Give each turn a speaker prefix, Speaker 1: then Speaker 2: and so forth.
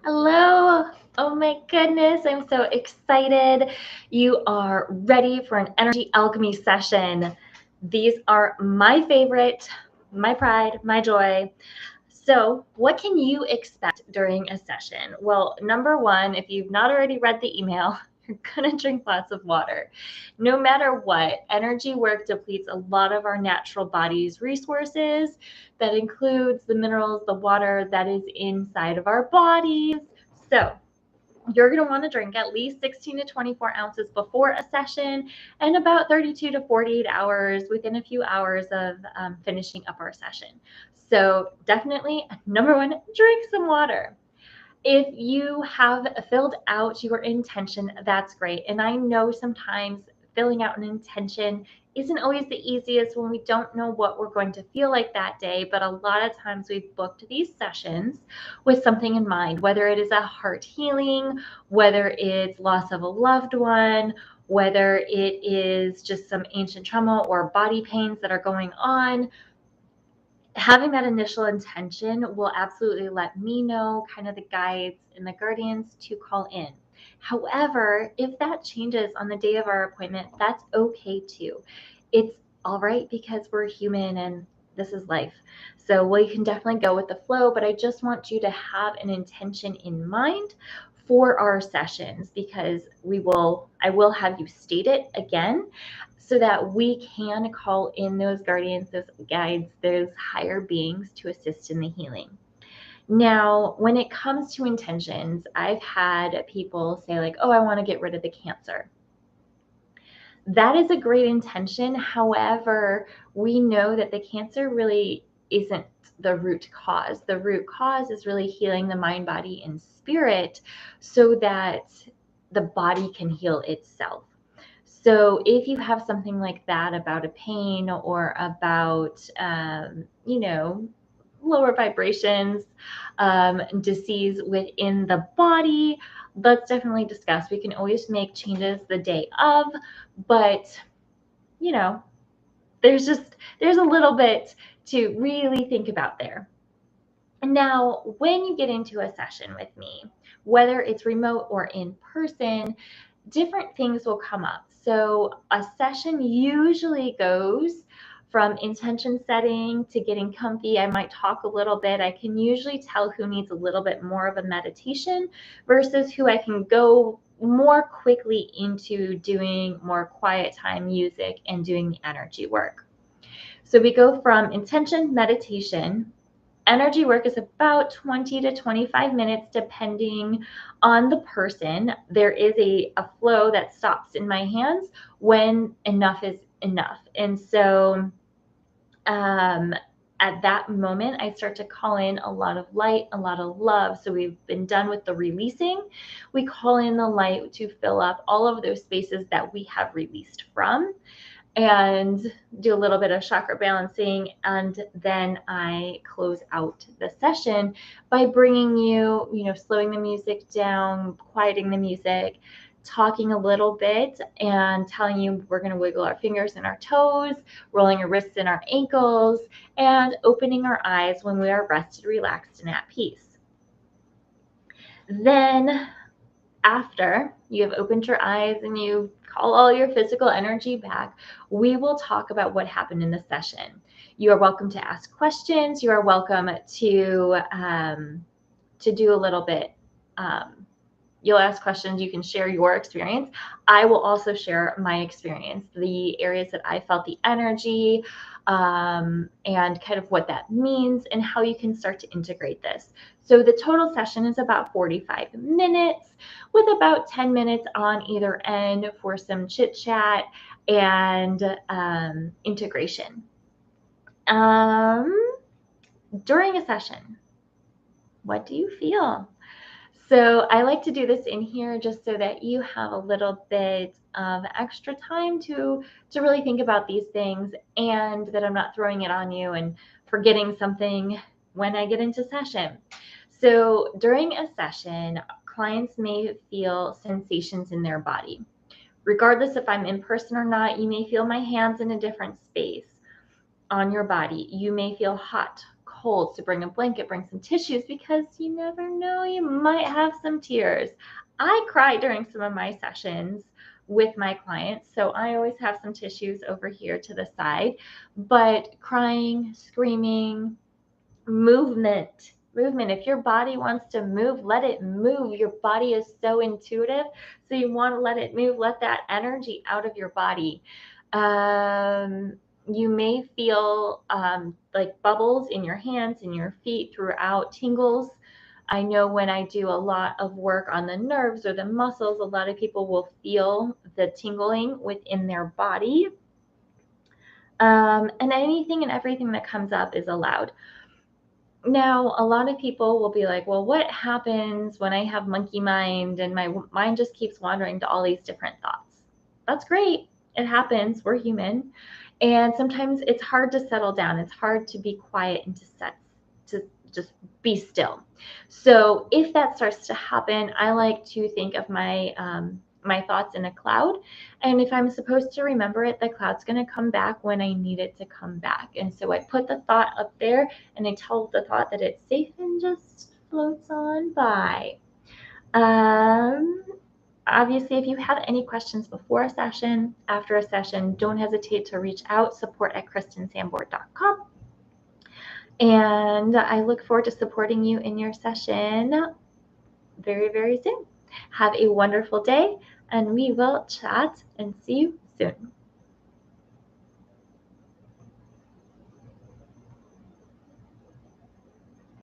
Speaker 1: Hello. Oh my goodness, I'm so excited. You are ready for an energy alchemy session. These are my favorite, my pride, my joy. So, what can you expect during a session? Well, number one, if you've not already read the email, you're going to drink lots of water. No matter what, energy work depletes a lot of our natural body's resources. That includes the minerals, the water that is inside of our bodies. So, you're going to want to drink at least 16 to 24 ounces before a session and about 32 to 48 hours within a few hours of finishing up our session. So, definitely, number one, drink some water. If you have filled out your intention, that's great. And I know sometimes filling out an intention isn't always the easiest when we don't know what we're going to feel like that day. But a lot of times we've booked these sessions with something in mind, whether it is a heart healing, whether it's loss of a loved one, whether it is just some ancient trauma or body pains that are going on. Having that initial intention will absolutely let me know kind of the guides and the guardians to call in. However, if that changes on the day of our appointment, that's okay too. It's all right because we're human and this is life. So we can definitely go with the flow, but I just want you to have an intention in mind for our sessions because I will have you state it again so that we can call in those guardians, those guides, those higher beings to assist in the healing. Now, when it comes to intentions, I've had people say, like, oh, I want to get rid of the cancer. That is a great intention. However, we know that the cancer really isn't the root cause. The root cause is really healing the mind, body, and spirit so that the body can heal itself. So if you have something like that about a pain or about, lower vibrations, disease within the body, let's definitely discuss. We can always make changes the day of, but you know, there's a little bit to really think about there. Now, when you get into a session with me, whether it's remote or in person, different things will come up. So, a session usually goes from intention setting to getting comfy. I might talk a little bit. I can usually tell who needs a little bit more of a meditation versus who I can go more quickly into doing more quiet time music and doing the energy work. So, we go from intention, meditation. Energy work is about 20 to 25 minutes depending on the person. There is a flow that stops in my hands when enough is enough. And so um, at that moment, I start to call in a lot of light, a lot of love. So we've been done with the releasing. We call in the light to fill up all of those spaces that we have released from and do a little bit of chakra balancing. And then I close out the session by bringing you, slowing the music down, quieting the music, talking a little bit and telling you we're going to wiggle our fingers and our toes, rolling our wrists and our ankles, and opening our eyes when we are rested, relaxed, and at peace. Then after you have opened your eyes and you call all your physical energy back, we will talk about what happened in the session. You are welcome to ask questions. You are welcome to do a little bit. You'll ask questions. You can share your experience. I will also share my experience, the areas that I felt the energy, and kind of what that means and how you can start to integrate this. So the total session is about 45 minutes with about 10 minutes on either end for some chit chat and integration. During a session, what do you feel? So I like to do this in here just so that you have a little bit of extra time to really think about these things and that I'm not throwing it on you and forgetting something when I get into session. So during a session, clients may feel sensations in their body. Regardless if I'm in person or not, you may feel my hands in a different space on your body. You may feel hot, cold. So bring a blanket, bring some tissues, because you never know, you might have some tears. I cry during some of my sessions with my clients, so I always have some tissues over here to the side. But crying, screaming, movement. If your body wants to move, let it move. Your body is so intuitive, so you want to let it move. Let that energy out of your body. You may feel like bubbles in your hands and your feet throughout, tingles. I know when I do a lot of work on the nerves or the muscles, a lot of people will feel the tingling within their body. And anything and everything that comes up is allowed. Now, a lot of people will be like, well, what happens when I have monkey mind and my mind just keeps wandering to all these different thoughts? That's great. It happens. We're human. And sometimes it's hard to settle down. It's hard to be quiet and to just be still. So if that starts to happen, I like to think of my my thoughts in a cloud. And if I'm supposed to remember it, the cloud's going to come back when I need it to come back. And so I put the thought up there and I tell the thought that it's safe and just floats on by. Obviously, if you have any questions before a session, after a session, don't hesitate to reach out, support@christinsambor.com. And I look forward to supporting you in your session very, very soon. Have a wonderful day, and we will chat and see you soon.